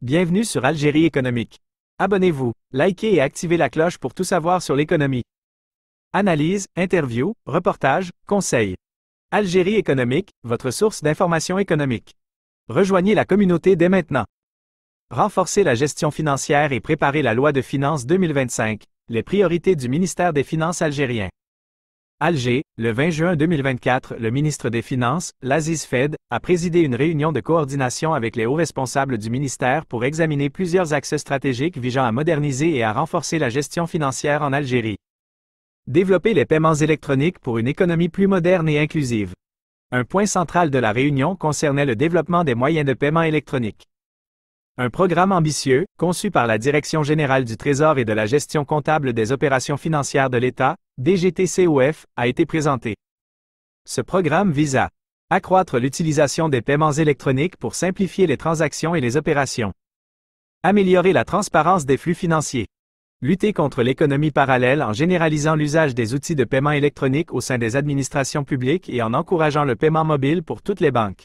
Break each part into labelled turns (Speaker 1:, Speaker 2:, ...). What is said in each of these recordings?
Speaker 1: Bienvenue sur Algérie économique. Abonnez-vous, likez et activez la cloche pour tout savoir sur l'économie. Analyse, interview, reportage, conseils. Algérie économique, votre source d'information économique. Rejoignez la communauté dès maintenant. Renforcer la gestion financière et préparer la loi de finances 2025, les priorités du ministère des Finances algérien. Alger, le 20 juin 2024, le ministre des Finances, l'Aziz Fed, a présidé une réunion de coordination avec les hauts responsables du ministère pour examiner plusieurs axes stratégiques visant à moderniser et à renforcer la gestion financière en Algérie. Développer les paiements électroniques pour une économie plus moderne et inclusive. Un point central de la réunion concernait le développement des moyens de paiement électroniques. Un programme ambitieux, conçu par la Direction générale du Trésor et de la gestion comptable des opérations financières de l'État, DGTCOF, a été présenté. Ce programme vise à accroître l'utilisation des paiements électroniques pour simplifier les transactions et les opérations, améliorer la transparence des flux financiers, lutter contre l'économie parallèle en généralisant l'usage des outils de paiement électronique au sein des administrations publiques et en encourageant le paiement mobile pour toutes les banques.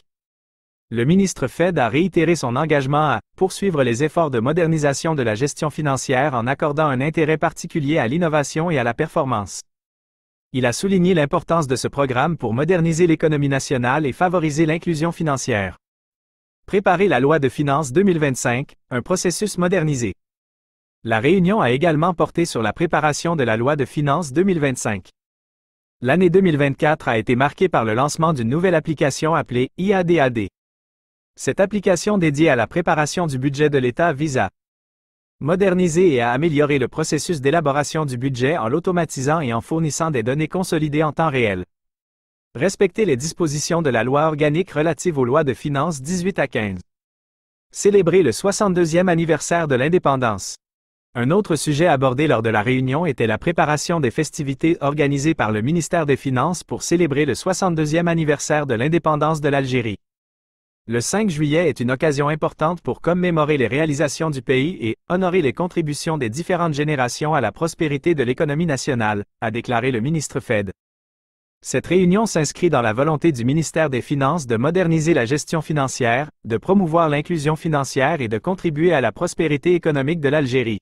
Speaker 1: Le ministre Fed a réitéré son engagement à poursuivre les efforts de modernisation de la gestion financière en accordant un intérêt particulier à l'innovation et à la performance. Il a souligné l'importance de ce programme pour moderniser l'économie nationale et favoriser l'inclusion financière. Préparer la loi de finances 2025, un processus modernisé. La réunion a également porté sur la préparation de la loi de finances 2025. L'année 2024 a été marquée par le lancement d'une nouvelle application appelée IADAD. Cette application dédiée à la préparation du budget de l'État vise à moderniser et à améliorer le processus d'élaboration du budget en l'automatisant et en fournissant des données consolidées en temps réel. Respecter les dispositions de la loi organique relative aux lois de finances 18 à 15. Célébrer le 62e anniversaire de l'indépendance. Un autre sujet abordé lors de la réunion était la préparation des festivités organisées par le ministère des Finances pour célébrer le 62e anniversaire de l'indépendance de l'Algérie. Le 5 juillet est une occasion importante pour commémorer les réalisations du pays et honorer les contributions des différentes générations à la prospérité de l'économie nationale, a déclaré le ministre Fed. Cette réunion s'inscrit dans la volonté du ministère des Finances de moderniser la gestion financière, de promouvoir l'inclusion financière et de contribuer à la prospérité économique de l'Algérie.